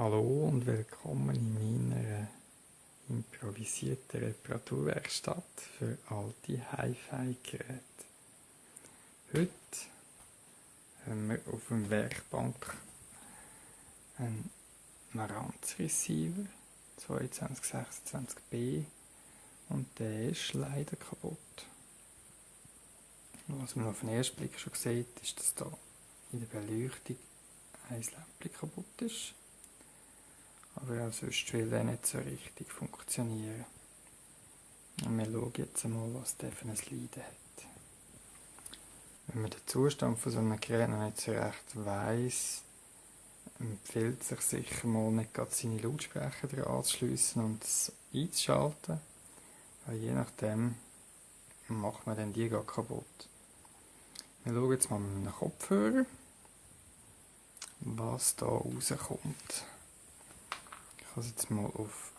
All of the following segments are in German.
Hallo und willkommen in meiner improvisierten Reparaturwerkstatt für alte Hi-Fi-Geräte. Heute haben wir auf dem Werkbank einen Marantz-Receiver 2226B und der ist leider kaputt. Was man auf den ersten Blick schon sieht, ist, dass da in der Beleuchtung ein Lämpchen kaputt ist. Aber auch sonst will er nicht so richtig funktionieren. Und wir schauen jetzt mal, was der für ein Leiden hat. Wenn man den Zustand von so einem Gerät noch nicht so recht weiss, empfiehlt es sich sicher mal nicht gerade seine Lautsprecher dran anzuschliessen und es einzuschalten, weil je nachdem macht man dann die gar kaputt. Wir schauen jetzt mal mit einem Kopfhörer, was da rauskommt. Ich habe es jetzt mal auf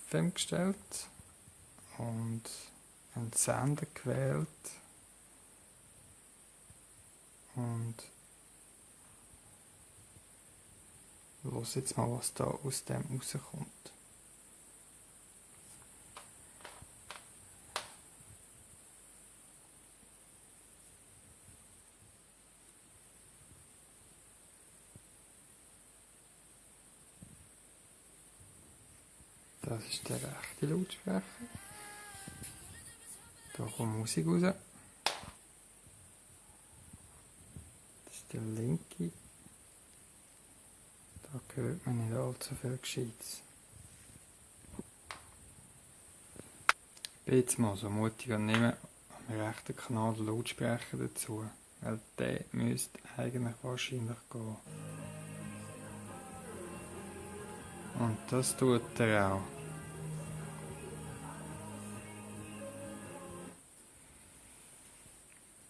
FM gestellt und einen Sender gewählt und los jetzt mal, was da aus dem rauskommt. Das ist der rechte Lautsprecher. Da kommt Musik raus. Das ist der linke. Da hört man nicht allzu viel Gescheites. Ich bin jetzt mal so mutig und nehme am rechten Kanal den Lautsprecher dazu. Weil der müsste eigentlich wahrscheinlich gehen. Und das tut er auch.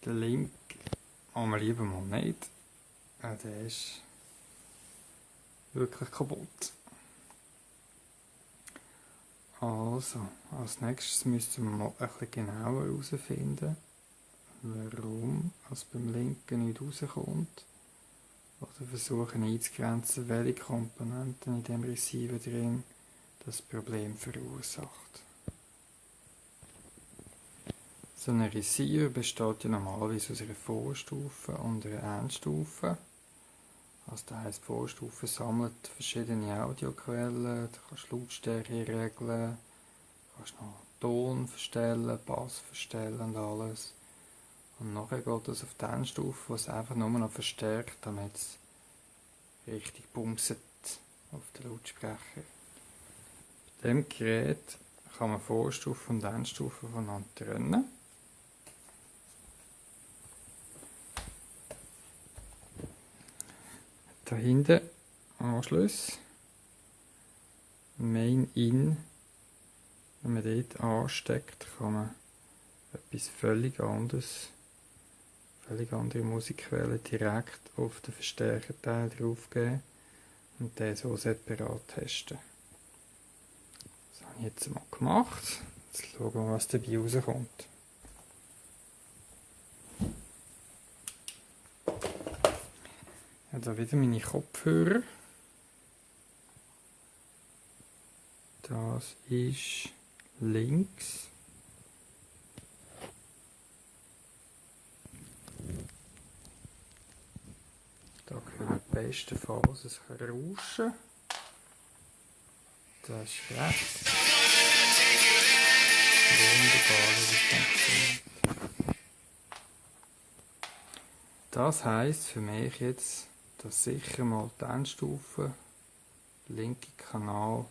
Der linke haben wir lieber mal nicht. Der ist wirklich kaputt. Also, als nächstes müssen wir mal ein bisschen genauer herausfinden, warum beim linken nicht rauskommt. Oder versuchen einzugrenzen, welche Komponenten in dem Receiver drin das Problem verursacht. So ein Receiver besteht ja normalerweise aus einer Vorstufe und einer Endstufe. Also das heisst, die Vorstufe sammelt verschiedene Audioquellen, du kannst Lautstärke regeln, du kannst noch Ton verstellen, Bass verstellen und alles. Und nachher geht es auf die Endstufe, wo es einfach nur noch verstärkt, damit es richtig bumset auf den Lautsprecher. Bei diesem Gerät kann man Vorstufe und Endstufe voneinander trennen. Da hinten Anschluss, Main-In. Wenn man dort ansteckt, kann man etwas völlig anderes, völlig andere Musikquellen direkt auf den Verstärkerteil draufgeben und den so separat testen. Das habe ich jetzt mal gemacht. Jetzt schauen wir, was dabei rauskommt. Ich habe hier wieder meine Kopfhörer. Das ist links. Da können wir bestenfalls ein Rauschen. Das ist rechts. Wunderbar, wie das funktioniert. Das heisst für mich jetzt, dass sicher mal die Endstufe, linke Kanal,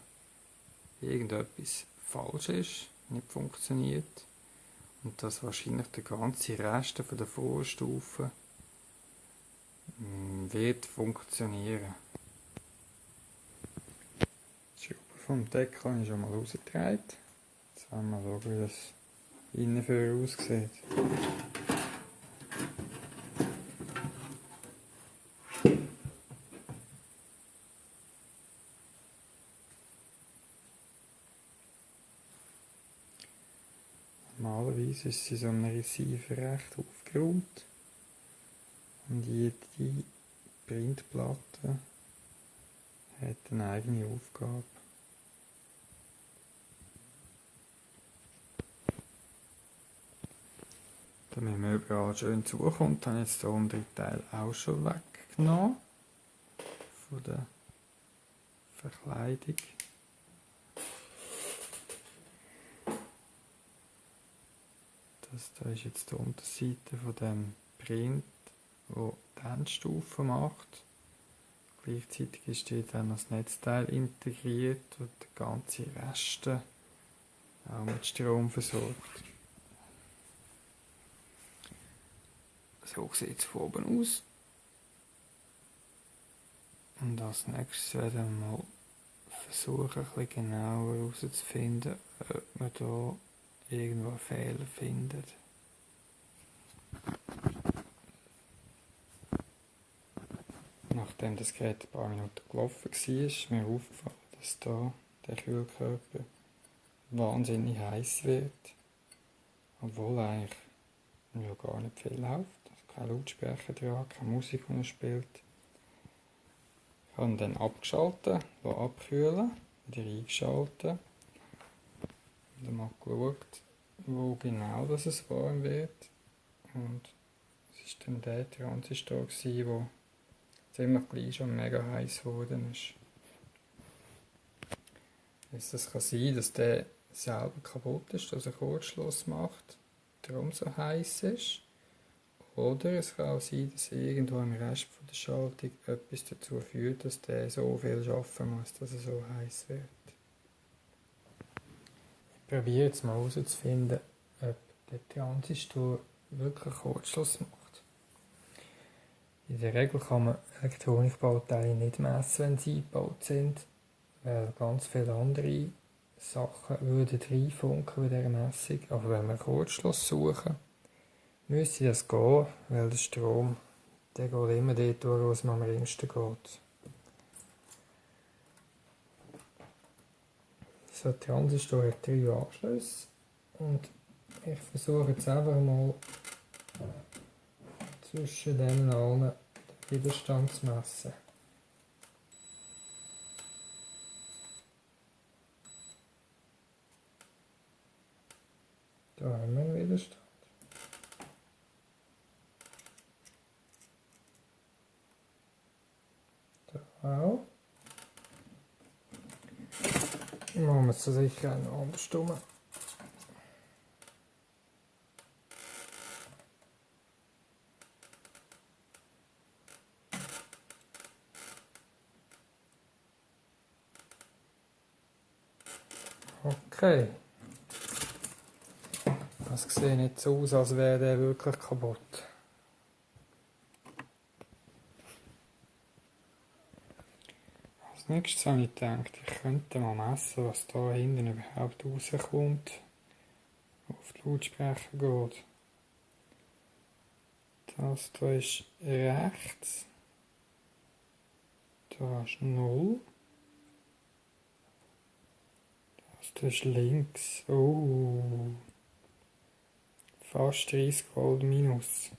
irgendetwas falsch ist, nicht funktioniert und dass wahrscheinlich der ganze Rest von der Vorstufe wird funktionieren. Die Schraube vom Deckel habe ich schon mal rausgetragen. Jetzt wollen wir schauen, wie das innen für aussieht. Normalerweise ist sie so einem Receiver recht aufgeräumt und jede Printplatte hat eine eigene Aufgabe. Damit man überall schön zukommt, habe ich jetzt den unteren Teil auch schon weggenommen. Von der Verkleidung. Das da ist jetzt die Unterseite von dem Print, wo die Endstufe macht. Gleichzeitig ist hier dann das Netzteil integriert und der ganze Rest auch mit Strom versorgt. So sieht es von oben aus. Und als nächstes werden wir mal versuchen, ein bisschen genauer herauszufinden, ob man hier irgendwo einen Fehler findet. Nachdem das Gerät ein paar Minuten gelaufen war, ist mir aufgefallen, dass hier der Kühlkörper wahnsinnig heiß wird. Obwohl eigentlich ja gar nicht viel läuft. Also kein Lautsprecher dran, keine Musik, die er spielt. Ich habe ihn dann abgeschaltet, abkühlen, wieder eingeschaltet. Und dann mal geschaut, wo genau das es warm wird. Und es war dann der Transistor, der ziemlich gleich schon mega heiß geworden ist. Es kann sein, dass der selber kaputt ist, dass er Kurzschluss macht, darum so heiß ist. Oder es kann auch sein, dass irgendwo im Rest von der Schaltung etwas dazu führt, dass der so viel arbeiten muss, dass er so heiß wird. Ich probiere jetzt mal herauszufinden, ob der Transistor wirklich Kurzschluss macht. In der Regel kann man Elektronikbauteile nicht messen, wenn sie eingebaut sind, weil ganz viele andere Sachen würden reinfunken bei dieser Messung. Aber wenn wir Kurzschluss suchen, müsste das gehen, weil der Strom der geht immer dort durch, wo es am geringsten geht. So ein Transistor hat 3 Anschlüsse und ich versuche jetzt einfach mal zwischen denen allen den Widerstand zu messen. Da haben wir einen Widerstand. Da auch. Machen wir es zur Sicherheit noch andersrum. Okay. Das sieht nicht so aus, als wäre der wirklich kaputt. Als nächstes habe ich gedacht, ich könnte mal messen, was da hinten überhaupt rauskommt, auf die Lautsprecher geht. Das hier ist rechts. Da ist 0. Das hier ist links. Oh. Fast 30 Volt minus.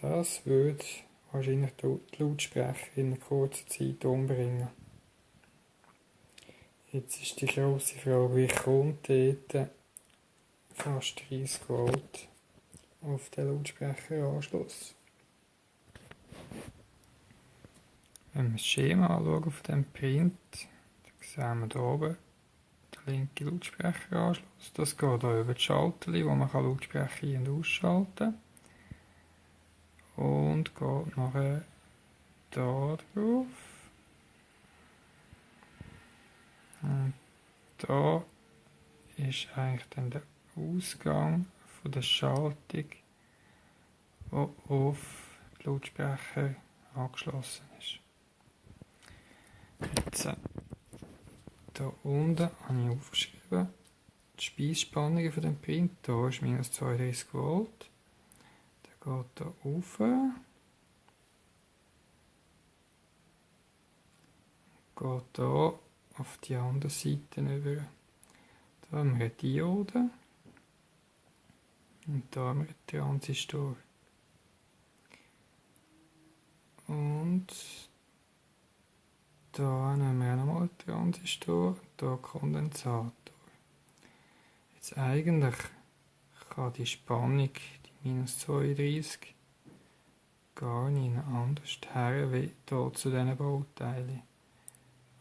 Das würde wahrscheinlich die Lautsprecher in kurzer Zeit umbringen. Jetzt ist die grosse Frage, wie kommt dort fast 30 Volt auf den Lautsprecheranschluss? Wenn wir das Schema anschauen von diesem Print, dann sehen wir hier oben den linken Lautsprecheranschluss. Das geht hier über die Schalterli, wo man Lautsprecher ein- und ausschalten kann. Und geht nachher da drauf. Und da ist eigentlich dann der Ausgang von der Schaltung, die auf die Lautsprecher angeschlossen ist. Jetzt, hier unten habe ich aufgeschrieben, die Speisspannungen von dem Print. Hier ist minus 32 Volt. Der geht hier rauf. Geht hier auf die andere Seite über. Da haben wir eine Diode. Und da haben wir einen Transistor. Und Da nehmen wir nochmal Transistor, da Kondensator. Jetzt eigentlich kann die Spannung, die -32, gar nicht anders her wie hier zu diesen Bauteilen.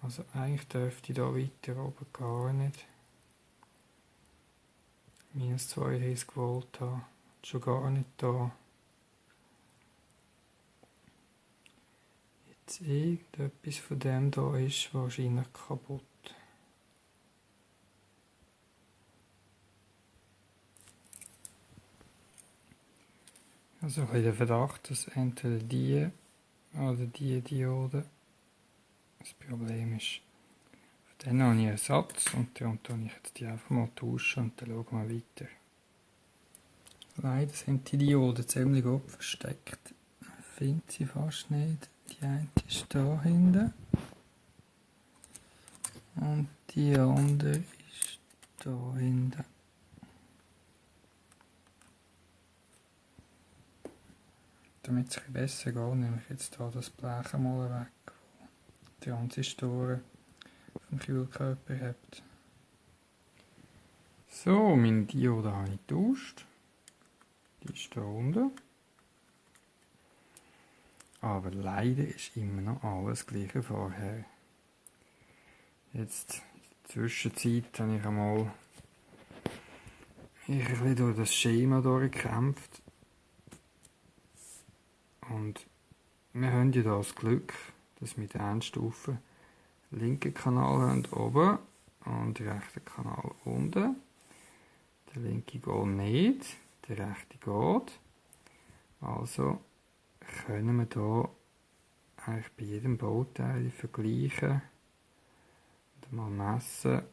Also eigentlich dürfte da weiter oben gar nicht -32 Volt haben. Schon gar nicht da. Jetzt irgendetwas von dem da ist wahrscheinlich kaputt. Also ich habe den Verdacht, dass entweder die oder die Diode das Problem ist. Dann habe ich einen Ersatz und dann tue ich jetzt die einfach mal tauschen und dann schauen wir weiter. Leider sind die Dioden ziemlich gut versteckt. Man findet sie fast nicht. Die eine ist da hinten. Und die andere ist da hinten. Damit es ein bisschen besser geht, nehme ich jetzt hier das Blech mal weg, wo die Transistoren vom Kühlkörper hat. So, meine Diode habe ich getauscht. Die ist da unten. Aber leider ist immer noch alles gleich wie vorher. Jetzt in der Zwischenzeit habe ich einmal ein bisschen durch das Schema durchgekämpft. Und wir haben ja das Glück, dass wir die Endstufe linken Kanal haben oben und den rechten Kanal unten. Der linke geht nicht, der rechte geht. Also können wir hier eigentlich bei jedem Bauteil vergleichen und mal messen,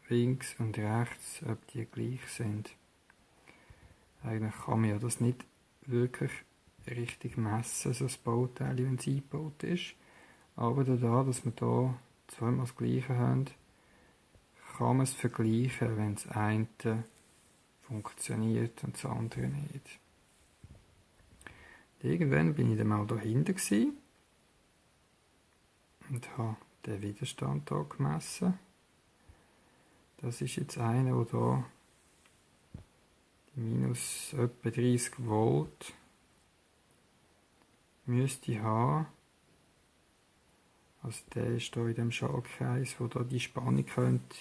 links und rechts, ob die gleich sind. Eigentlich kann man ja das nicht wirklich richtig messen, so ein Bauteil, wenn es eingebaut ist. Aber dadurch, dass wir hier zweimal das Gleiche haben, kann man es vergleichen, wenn das eine funktioniert und das andere nicht. Irgendwann bin ich dann mal dahinter und habe den Widerstand hier gemessen. Das ist jetzt einer, der hier die minus etwa 30 Volt müsste haben. Also der ist hier in dem Schaltkreis, wo da die Spannung könnte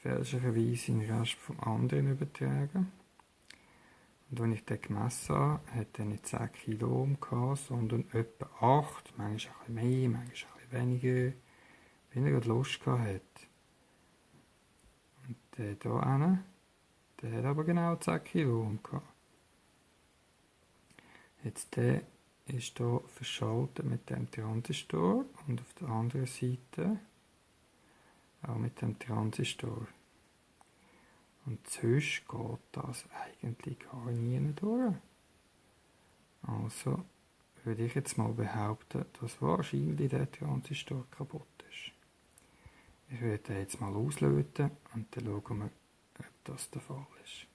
fälschlicherweise in den Rest vom anderen übertragen. Und wenn ich den gemessen habe, hat er nicht 10 Kiloohm gehabt, sondern etwa 8, manchmal ein bisschen mehr, manchmal ein bisschen weniger, wenn er Lust gehabt hat. Und der hier hinten, der hat aber genau 10 Kiloohm gehabt. Jetzt der ist hier verschaltet mit dem Transistor und auf der anderen Seite auch mit dem Transistor. Und sonst geht das eigentlich gar nie durch. Also würde ich jetzt mal behaupten, dass wahrscheinlich der Transistor kaputt ist. Ich werde den jetzt mal auslöten und dann schauen wir, ob das der Fall ist.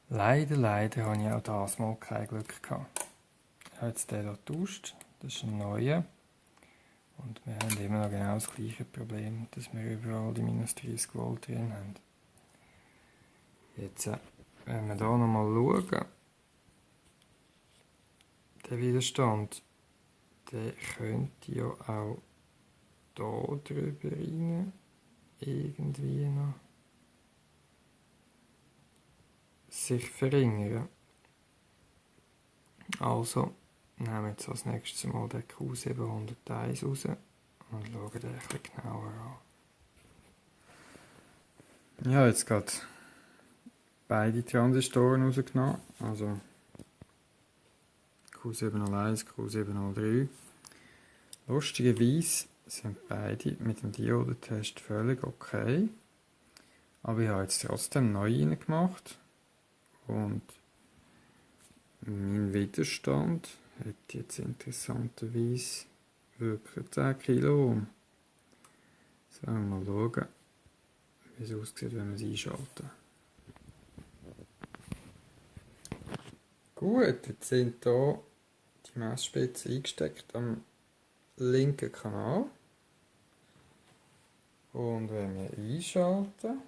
Leider habe ich auch das mal kein Glück gehabt. Ich habe jetzt den hier getauscht, das ist ein neuer. Und wir haben immer noch genau das gleiche Problem, dass wir überall die minus 30 Volt drin haben. Jetzt, wenn wir hier nochmal schauen, der Widerstand, der könnte ja auch hier drüber rein irgendwie noch sich verringern. Also nehmen wir jetzt als nächstes mal den Q701 raus und schauen den ein bisschen genauer an. Ich habe jetzt gerade beide Transistoren rausgenommen, also Q701, Q703. Lustigerweise sind beide mit dem Diodentest völlig okay, aber ich habe jetzt trotzdem neu reingemacht und mein Widerstand hat jetzt interessanterweise wirklich 10 Kiloohm. So, mal schauen, wie es aussieht, wenn wir es einschalten. Gut, jetzt sind hier die die Messspitze eingesteckt am linken Kanal. Und wenn wir einschalten,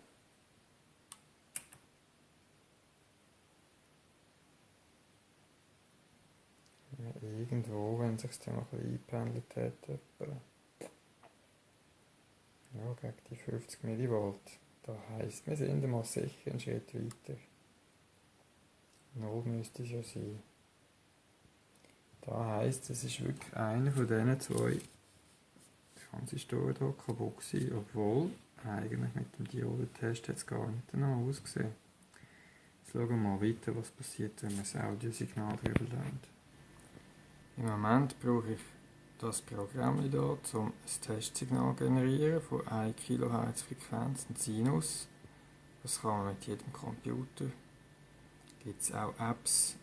irgendwo, wenn es sich dann noch ein bisschen eingependelt hat, etwa, ja, gegen die 50 mV. Das heisst, wir sind einmal sicher einen Schritt weiter. 0 müsste es ja sein. Das heisst, es ist wirklich einer von diesen zwei Transistoren hier kaputt gewesen, obwohl eigentlich mit dem Diodentest hat es gar nicht danach ausgesehen. Jetzt schauen wir mal weiter, was passiert, wenn wir das Audiosignal drüber lassen. Im Moment brauche ich das Programm hier, um ein Testsignal zu generieren von 1 kHz Frequenz, ein Sinus. Das kann man mit jedem Computer. Gibt es auch Apps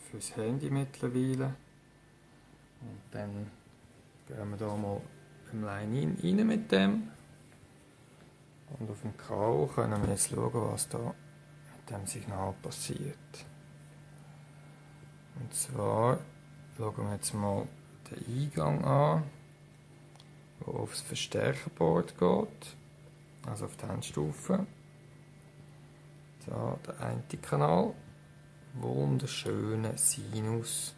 fürs Handy mittlerweile. Und dann gehen wir hier mal im Line rein mit dem. Und auf dem KO können wir jetzt schauen, was da mit dem Signal passiert. Und zwar schauen wir jetzt mal den Eingang an, der aufs Verstärkerboard geht, also auf die Endstufe. Da der eine Kanal, wunderschöner Sinus.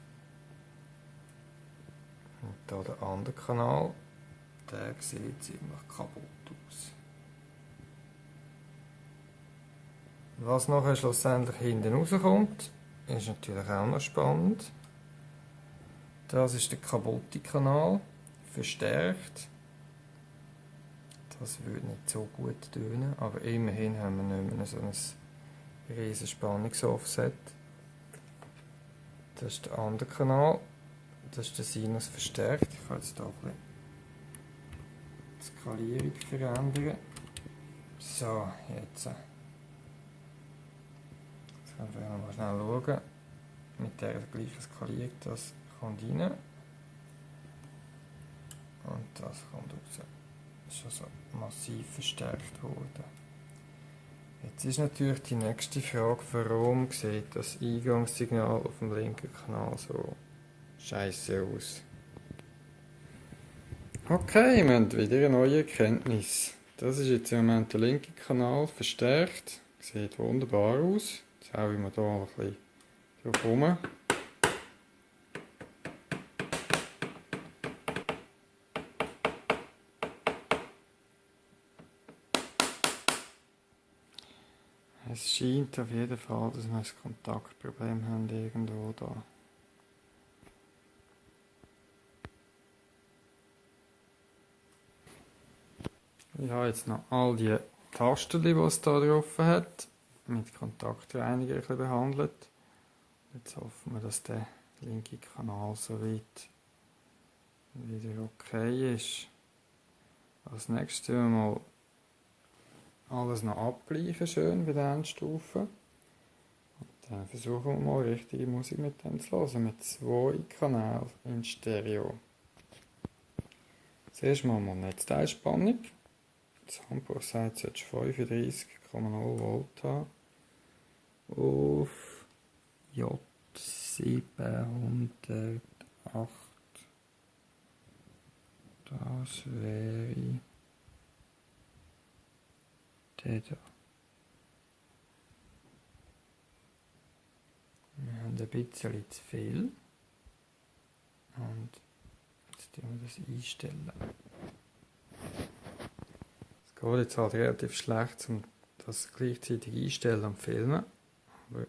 Und da der andere Kanal, der sieht ziemlich kaputt aus. Was nachher schlussendlich hinten rauskommt, ist natürlich auch noch spannend. Das ist der kaputte Kanal, verstärkt. Das würde nicht so gut tönen, aber immerhin haben wir nicht mehr so ein riesen Spannungsoffset. Das ist der andere Kanal, das ist der Sinus verstärkt. Ich kann jetzt hier ein bisschen die Skalierung verändern. So, jetzt. Jetzt können wir mal schnell schauen. Mit der gleichen Skalierung, das kommt rein. Und das kommt raus. Das ist also massiv verstärkt worden. Jetzt ist natürlich die nächste Frage, warum sieht das Eingangssignal auf dem linken Kanal so scheiße aus? Okay, wir haben wieder eine neue Erkenntnis. Das ist jetzt im Moment der linke Kanal verstärkt. Sieht wunderbar aus. Jetzt hauen wir hier ein bisschen drauf rum. Es scheint auf jeden Fall, dass wir ein Kontaktproblem haben irgendwo da. Ich habe jetzt noch all die Tasten, die es hier drauf hat, mit Kontaktreiniger ein bisschen behandelt. Jetzt hoffen wir, dass der linke Kanal soweit wieder okay ist. Als nächstes werden wir mal alles noch abgleichen, schön bei der Endstufe. Und dann versuchen wir mal richtige Musik mit dem zu hören, mit 2 Kanälen in Stereo. Zuerst mal Netzteilspannung. Das Handbuch sagt, es sollte 35,0 Volt haben. Auf J708. Das wäre der da. Wir haben ein bisschen zu viel. Und jetzt tun wir das einstellen. Es geht jetzt halt relativ schlecht, um das gleichzeitig einstellen und filmen. Aber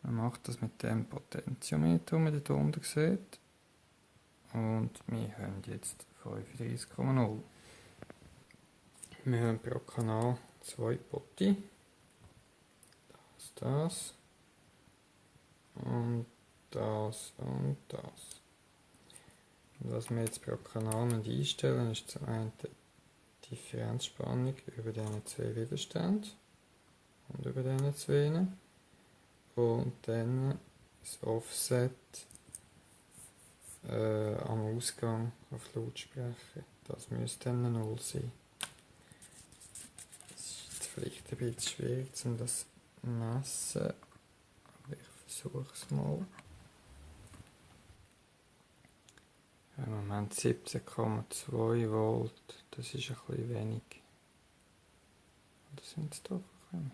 man macht das mit dem Potentiometer, den man hier unten sieht. Und wir haben jetzt 35,0. Wir haben pro Kanal 2 Potti. Das. Und das und das. Und was wir jetzt pro Kanal einstellen, ist zum einen die Differenzspannung über diese 2 Widerstände und über diese 2. Und dann das Offset am Ausgang auf Lautsprecher. Das müsste dann 0 sein. Es ist jetzt vielleicht ein bisschen schwierig, um das zu messen, aber ich versuche es mal. Im Moment 17,2 Volt. Das ist ein bisschen wenig. Oder sind es doch ein bisschen?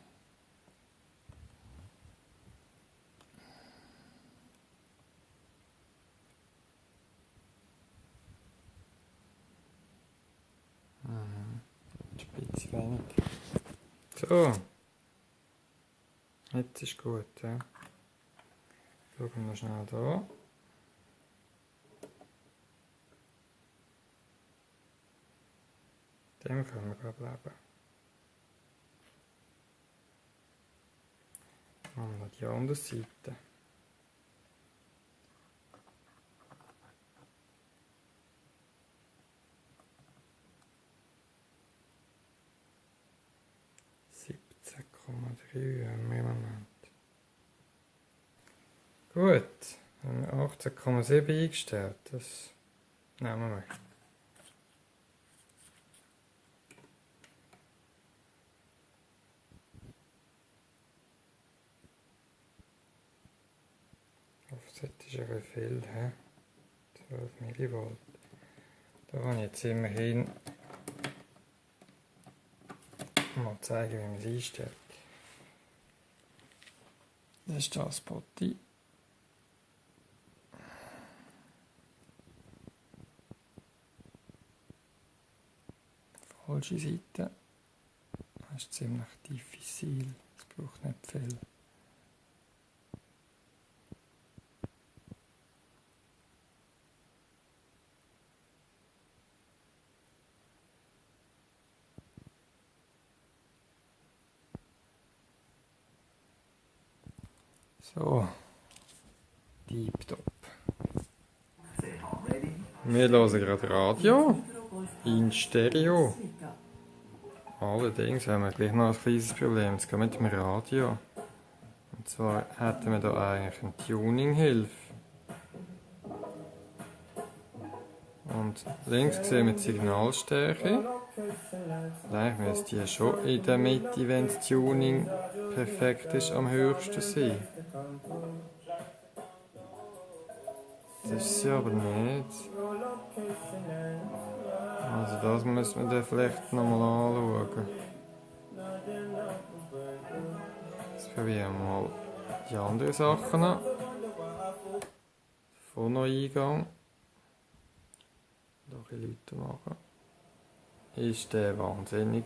Das ist ein bisschen wenig. So. Jetzt ist gut, ja. Schauen wir noch schnell da. Dem können wir gerade leben. Machen wir noch die andere Seite. Haben wir im Moment. Gut, haben wir 18,7 eingestellt. Das nehmen wir. Offset ist ja viel, he? 12 Millivolt. Da kann ich jetzt immerhin mal zeigen, wie man es einstellt. Das ist das Spotti. Falsche Seite. Das ist ziemlich diffizil. Es braucht nicht viel. So. Deep-top. Wir hören gerade Radio. In Stereo. Allerdings haben wir gleich noch ein kleines Problem. Jetzt gehen wir mit dem Radio. Und zwar hätten wir da eigentlich eine Tuning-Hilfe. Und links sehen wir die Signalstärke. Eigentlich müsste die schon in der Mitte, wenn das Tuning perfekt ist, am höchsten sein. Das ist sie aber nicht. Also das müssen wir dann vielleicht nochmal anschauen. Jetzt probieren wir mal die anderen Sachen an. Phono-Eingang. Noch ein bisschen lauter machen. Ist der wahnsinnig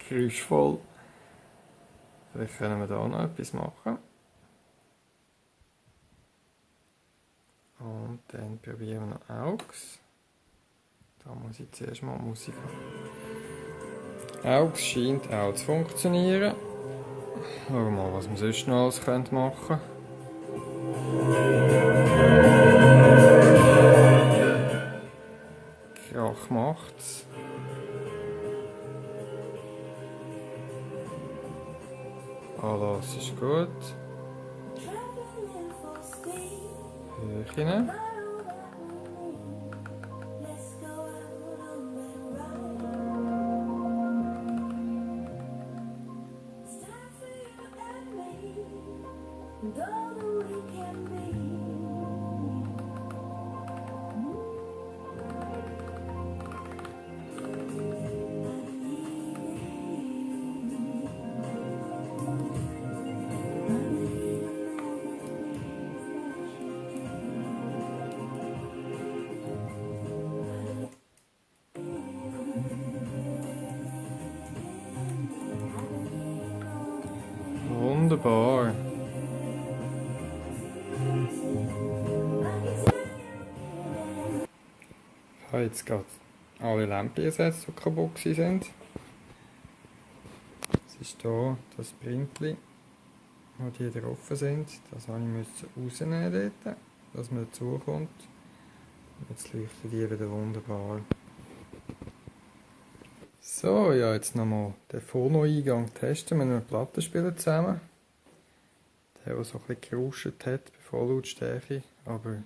geräuschvoll. Vielleicht können wir da noch etwas machen. Und dann probieren wir noch AUX. Da muss ich zuerst mal Musik haben. AUX scheint auch zu funktionieren. Schauen wir mal, was wir sonst noch alles machen können. Krach macht's. Alles ist gut. Höchchen. Wunderbar. Ich habe jetzt gerade alle Lampen ersetzt, die kaputt sind. Das ist hier das Printli, wo die drauf sind. Das musste ich rausnehmen dort, dass man dazu kommt. Jetzt leuchten die wieder wunderbar. So, ja, jetzt nochmal den Phono-Eingang testen mit einem Plattenspieler zusammen. Der so ein bisschen gerauscht hat bei Volllautstärke, aber mit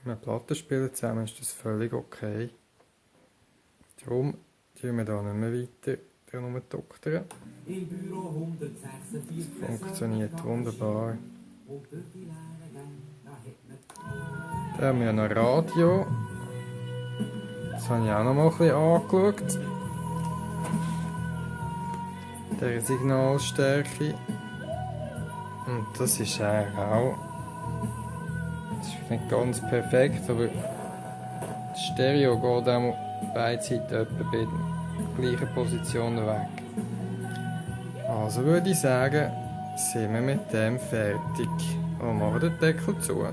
einem Plattenspieler zusammen ist das völlig okay. Darum tun wir da nicht mehr weiter dran doktern. Das funktioniert wunderbar. Da haben wir noch Radio. Das habe ich auch noch mal ein bisschen angeschaut. Der Signalstärke. Und das ist eigentlich auch. Das ist nicht ganz perfekt, aber das Stereo geht auch beide Seiten etwa bei den gleichen Positionen weg. Also würde ich sagen, sind wir mit dem fertig und machen den Deckel zu.